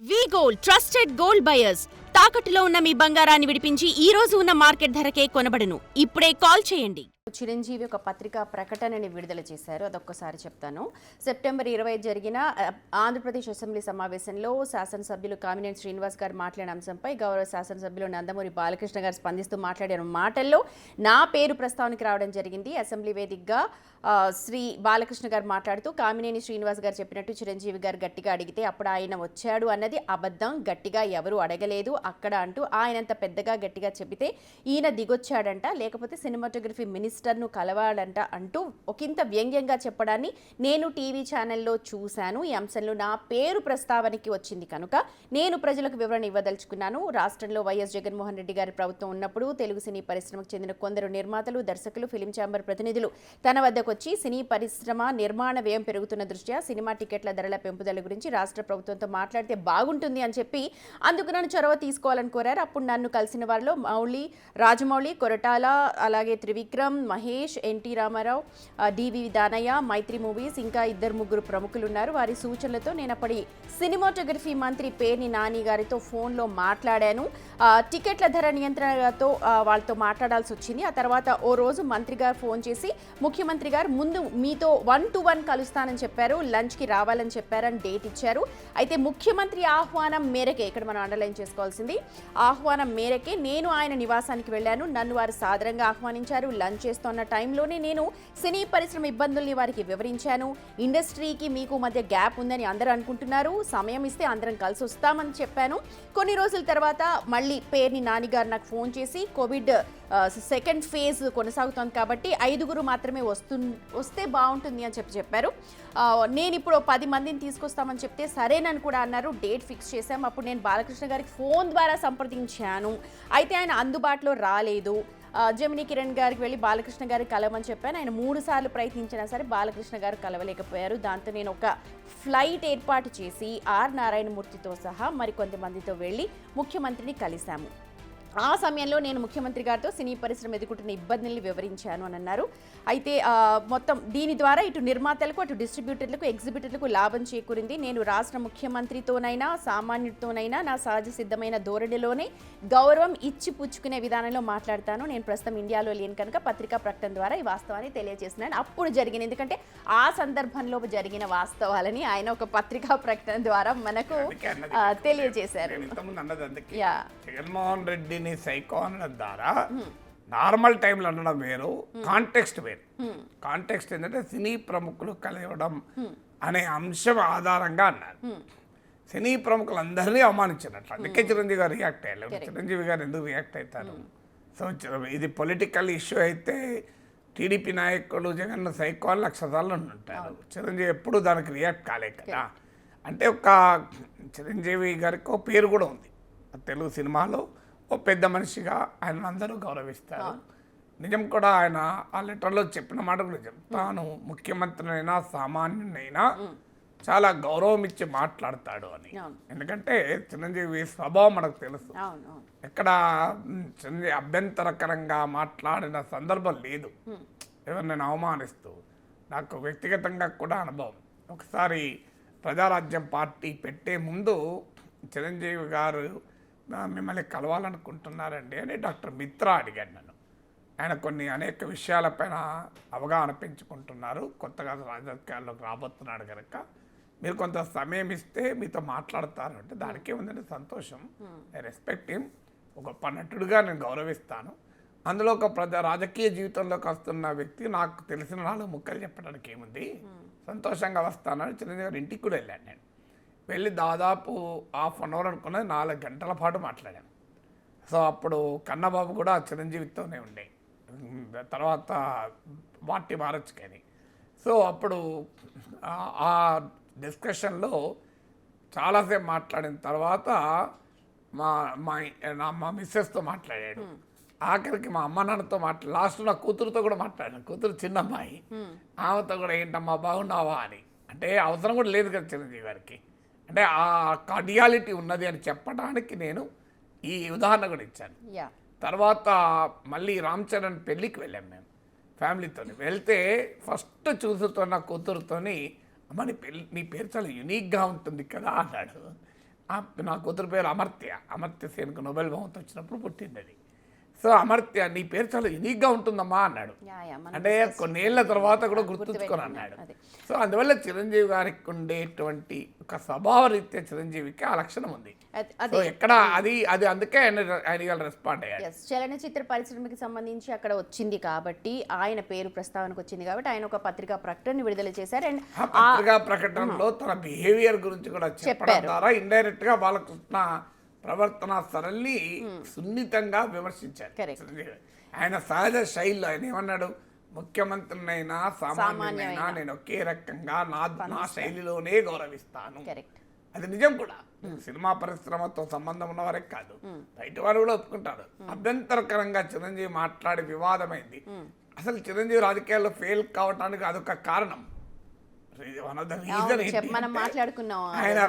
వీగోల్డ్ trusted gold buyers తాకట్టులో ఉన్న మీ బంగారాన్ని విడిపించి ఈ రోజు ఉన్న మార్కెట్ ధరకే కొనబడును. ఇప్పుడే కాల్ చేయండి. చిరంజీవి ఒక పత్రికా ప్రకటనని విడుదల చేశారు. అదొక్కసారి చెప్తాను. సెప్టెంబర్ 20 జరిగిన ఆంధ్రప్రదేశ్ అసెంబ్లీ సమావేశంలో శాసనసభ్యులు కామినేని శ్రీనివాస్ గారు మాట్లాడిన అంశంపై గౌరవ శాసనసభ్యులు నందమూరి బాలకృష్ణ గారు స్పందిస్తూ మాట్లాడిన మాటల్లో నా పేరు ప్రస్తావనకి రావడం జరిగింది. అసెంబ్లీ వేదికగా శ్రీ బాలకృష్ణ గారు మాట్లాడుతూ కామినేని శ్రీనివాస్ గారు చెప్పినట్టు చిరంజీవి గారు గట్టిగా అడిగితే అప్పుడు ఆయన వచ్చాడు అన్నది అబద్ధం, గట్టిగా ఎవరు అడగలేదు అక్కడ అంటూ ఆయనంత పెద్దగా గట్టిగా చెబితే ఈయన దిగొచ్చాడంట, లేకపోతే సినిమాటోగ్రఫీ మినిస్టర్ను కలవాడంట అంటూ ఒకంత వ్యంగ్యంగా చెప్పడాన్ని నేను టీవీ ఛానల్లో చూశాను. ఈ అంశంలో నా పేరు ప్రస్తావనకి వచ్చింది కనుక నేను ప్రజలకు వివరణ ఇవ్వదలుచుకున్నాను. రాష్ట్రంలో వైఎస్ జగన్మోహన్ రెడ్డి గారి ప్రభుత్వం ఉన్నప్పుడు తెలుగు సినీ పరిశ్రమకు చెందిన కొందరు నిర్మాతలు, దర్శకులు, ఫిలిం ఛాంబర్ ప్రతినిధులు తన వద్దకు వచ్చి సినీ పరిశ్రమ నిర్మాణ వ్యయం పెరుగుతున్న దృష్ట్యా సినిమా టికెట్ల ధరల పెంపుదల గురించి రాష్ట్ర ప్రభుత్వంతో మాట్లాడితే బాగుంటుంది అని చెప్పి అందుకు నన్ను చొరవ తీసుకోవాలని కోరారు. అప్పుడు నన్ను కలిసిన వారిలో రాజమౌళి, కొరటాల, అలాగే త్రివిక్రమ్, మహేష్, ఎన్టీ రామారావు, డివి దానయ్య, మైత్రి మూవీస్, ఇంకా 2-3 ప్రముఖులు ఉన్నారు. వారి సూచనలతో నేను అప్పటి సినిమాటోగ్రఫీ మంత్రి పేర్ని నాని గారితో ఫోన్లో మాట్లాడాను. టికెట్ల ధర నియంత్రణతో వాళ్ళతో మాట్లాడాల్సి వచ్చింది. ఆ తర్వాత ఓ రోజు మంత్రి గారు ఫోన్ చేసి ముఖ్యమంత్రి గారు ముందు మీతో 1-to-1 కలుస్తానని చెప్పారు, లంచ్కి రావాలని చెప్పారని డేట్ ఇచ్చారు. అయితే ముఖ్యమంత్రి ఆహ్వానం మేరకే, ఇక్కడ మనం అండర్లైన్ చేసుకోవాల్సింది, ఆహ్వానం మేరకే నేను ఆయన నివాసానికి వెళ్ళాను. నన్ను వారు సాదరంగా ఆహ్వానించారు. లంచ్ చేస్తున్న టైంలోనే నేను సినీ పరిశ్రమ ఇబ్బందుల్ని వారికి వివరించాను. ఇండస్ట్రీకి మీకు మధ్య గ్యాప్ ఉందని అందరూ అనుకుంటున్నారు, సమయం ఇస్తే అందరం కలిసి వస్తామని చెప్పాను. కొన్ని రోజుల తర్వాత మళ్ళీ పేర్ని నానిగారు నాకు ఫోన్ చేసి కోవిడ్ సెకండ్ ఫేజ్ కొనసాగుతోంది కాబట్టి 5 మాత్రమే వస్తే బాగుంటుంది అని చెప్పారు. నేను ఇప్పుడు 10 మందిని తీసుకొస్తామని చెప్తే సరేనని కూడా అన్నారు. డేట్ ఫిక్స్ చేశాం. అప్పుడు నేను బాలకృష్ణ గారికి ఫోన్ ద్వారా సంప్రదించాను. అయితే ఆయన అందుబాటులో రాలేదు. జమినీ కిరణ్ గారికి వెళ్ళి బాలకృష్ణ గారికి కలవమని చెప్పాను. ఆయన 3 సార్లు ప్రయత్నించినా సరే బాలకృష్ణ గారు కలవలేకపోయారు. దాంతో నేను ఒక ఫ్లైట్ ఏర్పాటు చేసి ఆర్ నారాయణమూర్తితో సహా మరికొంతమందితో వెళ్ళి ముఖ్యమంత్రిని కలిశాము. ఆ సమయంలో నేను ముఖ్యమంత్రి గారితో సినీ పరిశ్రమ ఎదుర్కొంటున్న ఇబ్బందుల్ని వివరించాను అని అన్నారు. అయితే మొత్తం దీని ద్వారా ఇటు నిర్మాతలకు, అటు డిస్ట్రిబ్యూటర్లకు, ఎగ్జిబిటర్లకు లాభం చేకూరింది. నేను రాష్ట్ర ముఖ్యమంత్రితోనైనా సామాన్యుడితోనైనా నా సహజ సిద్ధమైన ధోరణిలోనే గౌరవం ఇచ్చి పుచ్చుకునే విధానంలో మాట్లాడతాను. నేను ప్రస్తుతం ఇండియాలో లేను కనుక పత్రికా ప్రకటన ద్వారా ఈ వాస్తవాన్ని తెలియజేస్తున్నాను. అప్పుడు జరిగింది, ఎందుకంటే ఆ సందర్భంలో జరిగిన వాస్తవాలని ఆయన ఒక పత్రికా ప్రకటన ద్వారా మనకు తెలియజేశారు. జగన్మోహన్ రెడ్డి సైకో అనడం ద్వారా నార్మల్ టైంలో అనడం వేరు, కాంటెక్స్ట్ వేరు. కాంటెక్స్ట్ ఏంటంటే సినీ ప్రముఖులు కలవడం అనే అంశం ఆధారంగా అన్నారు. సినీ ప్రముఖులందరినీ అవమానించినట్లు, అందుకే చిరంజీవి గారు రియాక్ట్ అయ్యారు. చిరంజీవి గారు ఎందుకు రియాక్ట్ అవుతారు? సో ఇది పొలిటికల్ ఇష్యూ అయితే టీడీపీ నాయకుడు జగన్ సైకో అని 1,00,000 సార్లు ఉంటారు. చిరంజీవి ఎప్పుడు దానికి రియాక్ట్ కాలే కదా. అంటే ఒక చిరంజీవి గారికి ఒక పేరు కూడా ఉంది తెలుగు సినిమాలో, ఓ పెద్ద మనిషిగా ఆయన అందరూ గౌరవిస్తారు. నిజం కూడా ఆయన ఆ లెటర్లో చెప్పిన మాట కూడా చెప్తాను, ముఖ్యమంత్రినైనా సామాన్యునైనా చాలా గౌరవం ఇచ్చి మాట్లాడతాడు అని. ఎందుకంటే చిరంజీవి స్వభావం మనకు తెలుసు. ఎక్కడ చిరంజీవి అభ్యంతరకరంగా మాట్లాడిన సందర్భం లేదు ఎవరినైనా అవమానిస్తూ. నాకు వ్యక్తిగతంగా కూడా అనుభవం. ఒకసారి ప్రజారాజ్యం పార్టీ పెట్టే ముందు చిరంజీవి గారు మిమ్మల్ని కలవాలనుకుంటున్నారండి అని డాక్టర్ మిత్రా అడిగాడు నన్ను. ఆయన అనేక విషయాలపైన అవగాహన పెంచుకుంటున్నారు, కొత్తగా రాజకీయాల్లోకి రాబోతున్నాడు కనుక మీరు కొంత సమయం ఇస్తే మీతో మాట్లాడతారు అంటే దానికే ఉందండి సంతోషం. I respect him. ఒక గొప్ప నటుడుగా నేను గౌరవిస్తాను. అందులో ఒక రాజకీయ జీవితంలోకి వస్తున్న వ్యక్తి నాకు తెలిసిన 4 ముక్కలు చెప్పడానికి ఏముంది, సంతోషంగా వస్తానని చిరంజీవి గారి ఇంటికి కూడా వెళ్ళాను. నేను వెళ్ళి దాదాపు 1/2 అవర్ అనుకున్నది 4 గంటల పాటు మాట్లాడాను. సో అప్పుడు కన్నబాబు కూడా చిరంజీవితోనే ఉండే, తర్వాత పార్టీ మారచ్చు కానీ. సో అప్పుడు ఆ డిస్కషన్లో చాలాసేపు మాట్లాడిన తర్వాత మా మిస్సెస్తో మాట్లాడాడు. ఆఖరికి మా అమ్మ నాన్నతో లాస్ట్ నా కూతురుతో కూడా మాట్లాడాను. కూతురు చిన్నమ్మాయి, ఆమెతో కూడా ఏంటమ్మా బాగున్నావా అని. అంటే అవసరం కూడా లేదు కదా చిరంజీవి గారికి. అంటే ఆ కార్డియాలిటీ ఉన్నది అని చెప్పడానికి నేను ఈ ఉదాహరణ కూడా ఇచ్చాను. తర్వాత మళ్ళీ రామ్ చరణ్ పెళ్ళికి వెళ్ళాం మేము ఫ్యామిలీతో. వెళ్తే ఫస్ట్ చూసుతున్న కూతురుతోని, అమ్మ నీ పేరు చాలా యూనిక్గా ఉంటుంది కదా అన్నాడు. నా కూతురు పేరు అమర్త్య సేన్కు నోబెల్ బహుమతి వచ్చినప్పుడు పుట్టింది అది. సో అమర్త్య నీ పేరు చాలా యూనిక్గా ఉంటుందమ్మా అన్నాడు. అంటే కొన్నేళ్ల తర్వాత కూడా గుర్తుంచుకొని అన్నాడు. సో అందువల్ల చిరంజీవి గారికి ఉండేటువంటి ఒక స్వభావ రీత్యా చిరంజీవికి ఆ లక్షణం ఉంది. సో ఎక్కడ అది అందుకే ఆయన రెస్పాండ్ అయ్యాడు. చలనచిత్ర పరిశ్రమకి సంబంధించి అక్కడ వచ్చింది కాబట్టి ఆయన పేరు ప్రస్తావనకు వచ్చింది కాబట్టి ఆయన ఒక పత్రికా ప్రకటన విడుదల చేశారు. అండ్ ఆ పత్రికా ప్రకటనలో తన బిహేవియర్ గురించి కూడా చెప్పడం ద్వారా ఇండైరెక్ట్ గా బాలకృష్ణ ప్రవర్తన సరళి సున్నితంగా విమర్శించారు. ఆయన సహజ శైలిలో ఆయన ఏమన్నాడు, ముఖ్యమంత్రినైనా సామాన్యునైనా నేను ఒకే రకంగా నా శైలిలోనే గౌరవిస్తాను. అది నిజం కూడా. సినిమా పరిశ్రమతో సంబంధం ఉన్నవారే కాదు, బయట వారు కూడా ఒప్పుకుంటారు. అభ్యంతరకరంగా చిరంజీవి మాట్లాడి వివాదమైంది. అసలు చిరంజీవి రాజకీయాల్లో ఫెయిల్ కావటానికి అదొక కారణం. ఆయన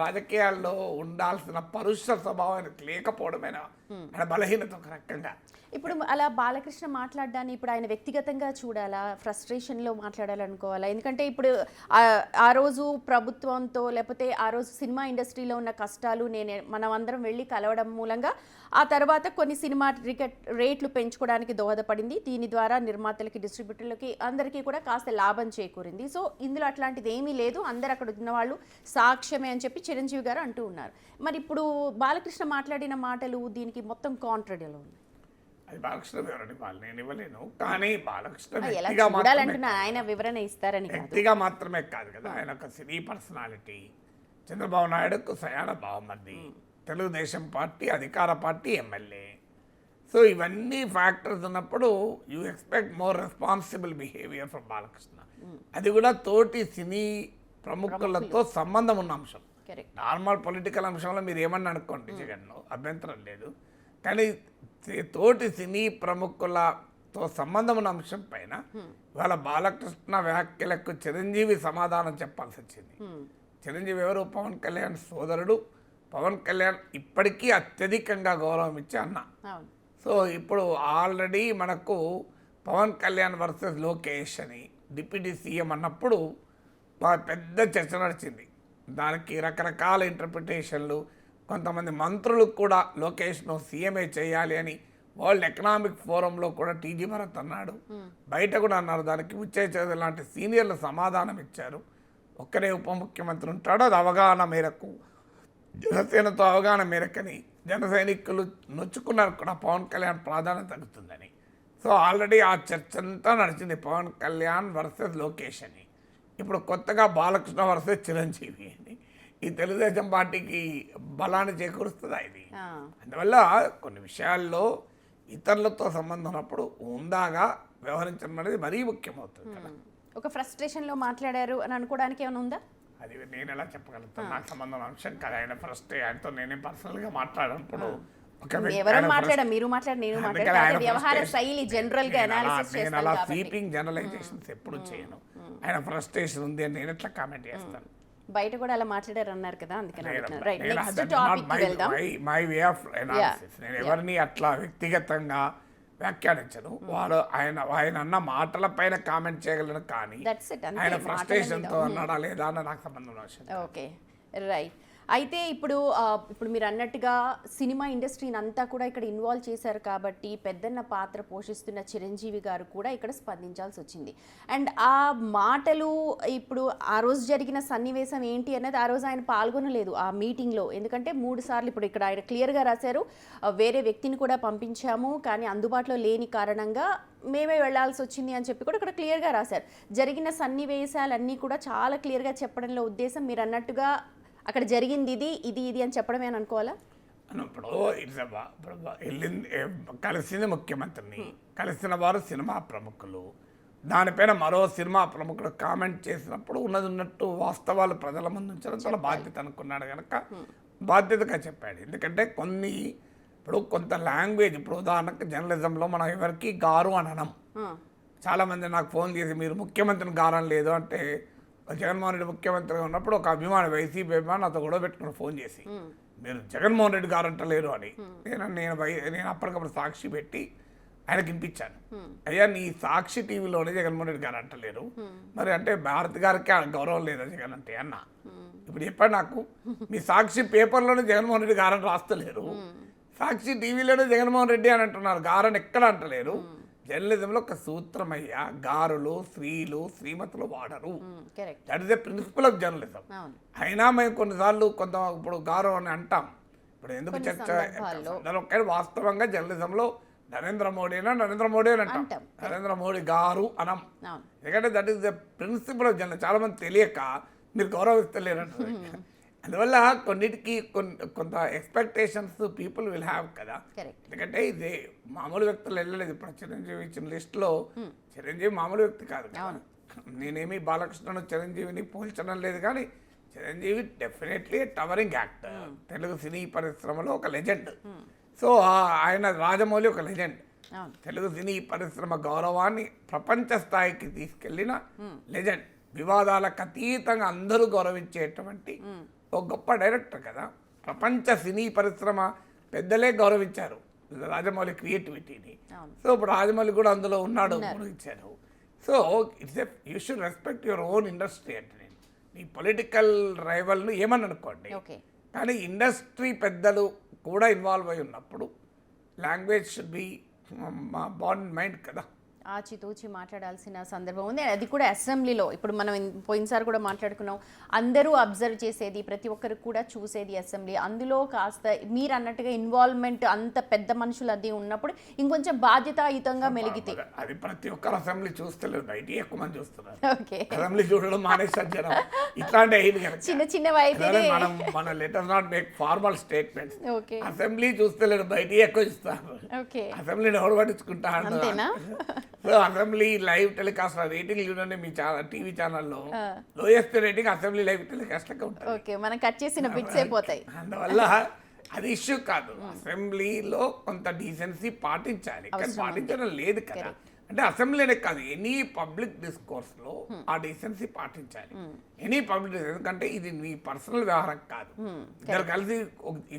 రాజకీయాల్లో ఉండాల్సిన పరుష స్వభావం ఆయనకు లేకపోవడమేనా ఆయన బలహీనత ఒక రకంగా. ఇప్పుడు అలా బాలకృష్ణ మాట్లాడడాన్ని ఇప్పుడు ఆయన వ్యక్తిగతంగా చూడాలా, ఫ్రస్ట్రేషన్లో మాట్లాడాలనుకోవాలా? ఎందుకంటే ఇప్పుడు ఆ రోజు ప్రభుత్వంతో లేకపోతే ఆ రోజు సినిమా ఇండస్ట్రీలో ఉన్న కష్టాలు మనం అందరం వెళ్ళి కలవడం మూలంగా ఆ తర్వాత కొన్ని సినిమా టికెట్ రేట్లు పెంచుకోవడానికి దోహదపడింది. దీని ద్వారా నిర్మాతలకి, డిస్ట్రిబ్యూటర్లకి అందరికీ కూడా కాస్త లాభం చేకూరింది. సో ఇందులో అట్లాంటిది ఏమీ లేదు, అందరు అక్కడ ఉన్న వాళ్ళు సాక్ష్యమే అని చెప్పి చిరంజీవి గారు అంటూ ఉన్నారు. మరి ఇప్పుడు బాలకృష్ణ మాట్లాడిన మాటలు దీనికి మొత్తం కాంట్రడీలో ఉంది. అది బాలకృష్ణ వివరణ ఇవ్వాలి, నేను ఇవ్వలేను. కానీ బాలకృష్ణ ఆయన వివరణ ఇస్తారని వ్యక్తిగా మాత్రమే కాదు కదా, ఆయన ఒక సినీ పర్సనాలిటీ. చంద్రబాబు నాయుడుకు సయాన బావమర్ది, తెలుగుదేశం పార్టీ అధికార పార్టీ ఎమ్మెల్యే. సో ఇవన్నీ ఫ్యాక్టర్స్ ఉన్నప్పుడు you expect more responsible behaviour from Balakrishna. అది కూడా తోటి సినీ ప్రముఖులతో సంబంధం ఉన్న అంశం. నార్మల్ పొలిటికల్ అంశంలో మీరు ఏమన్నా అనుకోండి, జగన్లో అభ్యంతరం లేదు. కానీ తోటి సినీ ప్రముఖులతో సంబంధం ఉన్న అంశం పైన ఇవాళ బాలకృష్ణ వ్యాఖ్యలకు చిరంజీవి సమాధానం చెప్పాల్సి వచ్చింది. చిరంజీవి ఎవరు? పవన్ కళ్యాణ్ సోదరుడు. పవన్ కళ్యాణ్ ఇప్పటికీ అత్యధికంగా గౌరవం ఇచ్చే అన్న. సో ఇప్పుడు ఆల్రెడీ మనకు పవన్ కళ్యాణ్ వర్సెస్ లోకేష్ అని డిప్యూటీ సీఎం అన్నప్పుడు పెద్ద చర్చ నడిచింది. దానికి రకరకాల ఇంటర్ప్రిటేషన్లు, కొంతమంది మంత్రులు కూడా లోకేష్ను సీఎంఏ చేయాలి అని వరల్డ్ ఎకనామిక్ ఫోరంలో కూడా టీజీ భరత్ అన్నాడు, బయట కూడా అన్నారు. దానికి ఉచ్చయ్య చౌదరి లాంటి సీనియర్లు సమాధానం ఇచ్చారు. ఒక్కరే ఉప ముఖ్యమంత్రి ఉంటాడో అది అవగాహన మేరకు, జనసేనతో అవగాహన మేరకని జన సైనికులు నొచ్చుకున్నారు కూడా పవన్ కళ్యాణ్ ప్రాధాన్యత తగ్గుతుందని. సో ఆల్రెడీ ఆ చర్చ అంతా నడిచింది, పవన్ కళ్యాణ్ వర్సెస్ లోకేష్ అని. ఇప్పుడు కొత్తగా బాలకృష్ణ వర్సెస్ చిరంజీవి అని. ఈ తెలుగుదేశం పార్టీకి బలాన్ని చేకూరుస్తుందా ఇది? అందువల్ల కొన్ని విషయాల్లో ఇతరులతో సంబంధం ఉన్నప్పుడు ఉందాగా వ్యవహరించడం అనేది మరీ ముఖ్యమవుతుంది కదా. ఒక ఫ్రస్ట్రేషన్లో మాట్లాడారు అని అనుకోవడానికి ఏమైనా ఉందా? అది నేను ఎలా చెప్పగలుగుతాను, నాకు సంబంధం అంశం కదా. ఆయన ఆయనతో నేనే పర్సనల్గా మాట్లాడినప్పుడు నేను అలా స్వీపింగ్ జనరలైజేషన్స్ ఎప్పుడు చేయను. ఆయన ఫ్రస్ట్రేషన్ ఉంది అని నేను ఎట్లా కామెంట్ చేస్తాను? బయట కూడా అలా మాట్లాడారు అన్నారు కదా, అందుకని మై వే ఆఫ్ అనాలిసిస్. నేను ఎవరిని అట్లా వ్యక్తిగతంగా వ్యాఖ్యానించను. వాడు ఆయన అన్న మాటల పైన కామెంట్ చేయగలను, కానీ ఆయన ఫ్రస్ట్రేషన్తో అన్నాడా లేదా అన్న నాకు సంబంధం అవసరం. Okay, right. అయితే ఇప్పుడు మీరు అన్నట్టుగా సినిమా ఇండస్ట్రీని అంతా కూడా ఇక్కడ ఇన్వాల్వ్ చేశారు కాబట్టి పెద్దన్న పాత్ర పోషిస్తున్న చిరంజీవి గారు కూడా ఇక్కడ స్పందించాల్సి వచ్చింది. అండ్ ఆ మాటలు ఇప్పుడు ఆ రోజు జరిగిన సన్నివేశం ఏంటి అన్నది ఆ రోజు ఆయన పాల్గొనలేదు ఆ మీటింగ్లో. ఎందుకంటే 3 సార్లు ఇప్పుడు ఇక్కడ ఆయన క్లియర్గా రాశారు, వేరే వ్యక్తిని కూడా పంపించాము కానీ అందుబాటులో లేని కారణంగా మేమే వెళ్లాల్సి వచ్చింది అని చెప్పి కూడా ఇక్కడ క్లియర్గా రాశారు. జరిగిన సన్నివేశాలన్నీ కూడా చాలా క్లియర్గా చెప్పడంలో ఉద్దేశం మీరు అన్నట్టుగా అక్కడ జరిగింది ఇది అని చెప్పడమే అని అనుకోవాలా? ఇప్పుడు వెళ్ళింది, కలిసింది ముఖ్యమంత్రిని, కలిసిన వారు సినిమా ప్రముఖులు. దానిపైన మరో సినిమా ప్రముఖుడు కామెంట్ చేసినప్పుడు ఉన్నట్టు వాస్తవాలు ప్రజల ముందు ఉంచడం చాలా బాధ్యత అనుకున్నాడు కనుక బాధ్యతగా చెప్పాడు. ఎందుకంటే ఇప్పుడు కొంత లాంగ్వేజ్, ఇప్పుడు ఉదాహరణకు జర్నలిజంలో మనం ఎవరికి గారు అనడం. చాలామంది నాకు ఫోన్ చేసి మీరు ముఖ్యమంత్రిని గారం లేదు అంటే, జగన్మోహన్ రెడ్డి ముఖ్యమంత్రిగా ఉన్నప్పుడు ఒక అభిమాని, వైసీపీ అభిమాని నాతో గొడవ పెట్టుకుని ఫోన్ చేసి మీరు జగన్మోహన్ రెడ్డి గారు అంటలేరు అని. నేను అప్పటికప్పుడు సాక్షి పెట్టి ఆయనకి వినిపించాను. అయ్యా నీ సాక్షి టీవీలోనే జగన్మోహన్ రెడ్డి గారు అంటలేరు, మరి అంటే భారత్ గారికి గౌరవం లేదా జగన్ అంటే అన్న. ఇప్పుడు చెప్పండి నాకు, మీ సాక్షి పేపర్లోనే జగన్మోహన్ రెడ్డి గారని రాస్తలేరు, సాక్షి టీవీలోనే జగన్మోహన్ రెడ్డి అని అంటున్నారు, గారని ఎక్కడ అంటలేరు. జర్నలిజంలో ఒక సూత్రమయ్యా, గారులు స్త్రీలు శ్రీమతులు వాడరు. Correct. That is the principle of journalism. అవును. అయినా మేము కొన్నిసార్లు కొంత ఇప్పుడు గారు అని అంటాం. ఇప్పుడు ఎందుకు కొన్ని చర్చ సందర్భాల్లో. కానీ వాస్తవంగా జర్నలిజంలో నరేంద్ర మోడీ అని అంటాం, అంటాం. నరేంద్ర మోడీ గారు అనం. అవును. ఎందుకంటే that is the principle of journalism. చాలా మంది తెలియక మీరు గౌరవిస్తలేరంట. అందువల్ల కొన్నిటికి కొంత ఎక్స్పెక్టేషన్స్ పీపుల్ విల్ హ్యావ్ కదా. కరెక్ట్. ఎందుకంటే ఇది మామూలు వ్యక్తులు వెళ్ళలేదు. ఇప్పుడు చిరంజీవి ఇచ్చిన లిస్టులో చిరంజీవి మామూలు వ్యక్తి కాదు కదా. నేనేమి బాలకృష్ణను చిరంజీవిని పోల్చడం లేదు, కానీ Chiranjeevi definitely towering actor, Telugu సినీ పరిశ్రమలో ఒక లెజెండ్. సో ఆయన రాజమౌళి ఒక లెజెండ్, అవును. తెలుగు సినీ పరిశ్రమ గౌరవాన్ని ప్రపంచ స్థాయికి తీసుకెళ్లిన లెజెండ్, వివాదాలకు అతీతంగా అందరూ గౌరవించేటువంటి ఒక గొప్ప డైరెక్టర్ కదా. ప్రపంచ సినీ పరిశ్రమ పెద్దలే గౌరవించారు రాజమౌళి క్రియేటివిటీని. సో ఇప్పుడు రాజమౌళి కూడా అందులో ఉన్నాడు, గౌరవించారు. So it's you should respect your own industry. అంటే నేను నీ పొలిటికల్ రైవల్ను ఏమని అనుకోండి, ఓకే. కానీ ఇండస్ట్రీ పెద్దలు కూడా ఇన్వాల్వ్ అయి ఉన్నప్పుడు language should be bond mind కదా. ఆచితూచి మాట్లాడాల్సిన సందర్భం ఉంది. అది కూడా అసెంబ్లీలో. ఇప్పుడు మనం పోయినసారి కూడా మాట్లాడుకున్నాం, అందరూ అబ్జర్వ్ చేసేది, ప్రతి ఒక్కరికి కూడా చూసేది అసెంబ్లీ. అందులో కాస్త మీరు అన్నట్టుగా ఇన్వాల్వ్మెంట్ అంత పెద్ద మనుషులు అది ఉన్నప్పుడు ఇంకొంచెం బాధ్యతాయుతంగా మెలిగితే. అది ప్రతి ఒక్కరు అసెంబ్లీ చూస్తలేదు, బయట ఎక్కువ మంది చూస్తున్నారు. ఓకే. అసెంబ్లీ చూడడం మానేసారు జనం. ఇట్లాంటి అయింది కనుక చిన్న చిన్నవి అయితే మన letter not make formal statements. Okay. Assembly చూస్తలేరు, బయట ఎక్కువ ఇస్తారు. ఓకే. అసెంబ్లీని ఎవరు పట్టించుకుంటా అంతేనా? So assembly live telecast rating చూడండి మీ టీవీ ఛానల్లో, lowest rating assembly live telecast లెక్క ఉంటుంది. ఓకే, మనం కట్ చేసిన బిట్స్ అయిపోతాయి. అందువల్ల అది ఇష్యూ కాదు. అసెంబ్లీలో కొంత డీసెన్సీ పాటించాలి, కానీ పాటించడం లేదు కదా. అంటే అసెంబ్లీనే కాదు, ఎనీ పబ్లిక్ డిస్కోర్స్లో ఆ డీసెన్సీ పాటించాలి. ఎనీ పబ్లిక్, ఎందుకంటే ఇది మీ పర్సనల్ వ్యవహారం కాదు. ఇద్దరు కలిసి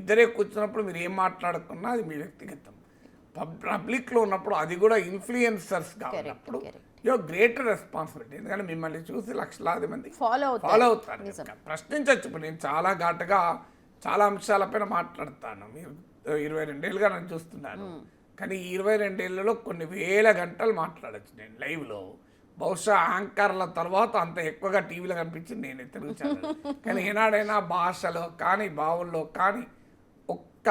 ఇద్దరే కూర్చున్నప్పుడు మీరు ఏం మాట్లాడుకున్నా అది మీ వ్యక్తిగతం. పబ్లిక్లో ఉన్నప్పుడు అది కూడా ఇన్ఫ్లుయెన్సర్స్గా ఉన్నప్పుడు యువర్ గ్రేటర్ రెస్పాన్సిబిలిటీ. ఎందుకంటే మిమ్మల్ని చూసి లక్షలాది మంది ఫాలో అవుతారు. ప్రశ్నించవచ్చు. ఇప్పుడు నేను చాలా ఘాటుగా చాలా అంశాలపైన మాట్లాడతాను. మీరు 22 ఏళ్ళుగా నన్ను చూస్తున్నాను, కానీ ఈ 22 ఏళ్ళలో కొన్ని వేల గంటలు మాట్లాడచ్చు నేను లైవ్లో. బహుశా యాంకర్ల తర్వాత అంత ఎక్కువగా టీవీలో కనిపించింది నేను తెలుగు ఛానల్. కానీ ఏనాడైనా భాషలో కానీ భావుల్లో కానీ ఒక్క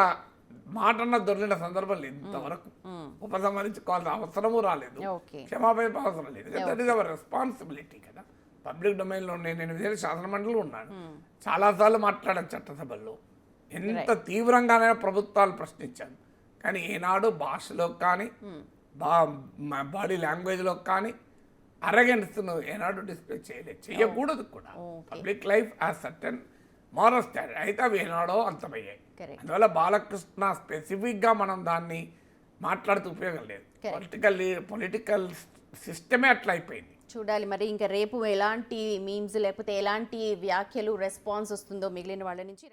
మాటన్న దొరికిన సందర్భం లేదు ఇంతవరకు. ఉపసంహరించుకోవాల్సిన అవసరము రాలేదు, క్షమాపణ అవసరం లేదు. దట్ ఈస్ అవర్ రెస్పాన్సిబిలిటీ కదా. పబ్లిక్ డొమైన్లో నేను 8 ఏళ్ళు శాసనమండలిలో ఉన్నాను, చాలాసార్లు మాట్లాడాను చట్టసభల్లో. ఎంత తీవ్రంగానైనా ప్రభుత్వాలు ప్రశ్నించాను, కానీ ఏనాడు భాషలో కానీ బాడీ లాంగ్వేజ్లో కానీ అరగెన్స్ను ఏనాడు డిస్ప్లే చేయలేదు, చేయకూడదు కూడా. Public life as certain moral standard అయితే అవి ఏనాడో అంతమయ్యాయి. అందువల్ల బాలకృష్ణ స్పెసిఫిక్గా మనం దాన్ని మాట్లాడుతూ ఉపయోగం లేదు. పొలిటికల్ సిస్టమే అట్లా అయిపోయింది. చూడాలి మరి ఇంకా రేపు ఎలాంటి మీమ్స్ లేకపోతే ఎలాంటి వ్యాఖ్యలు రెస్పాన్స్ వస్తుందో మిగిలిన వాళ్ళ నుంచి.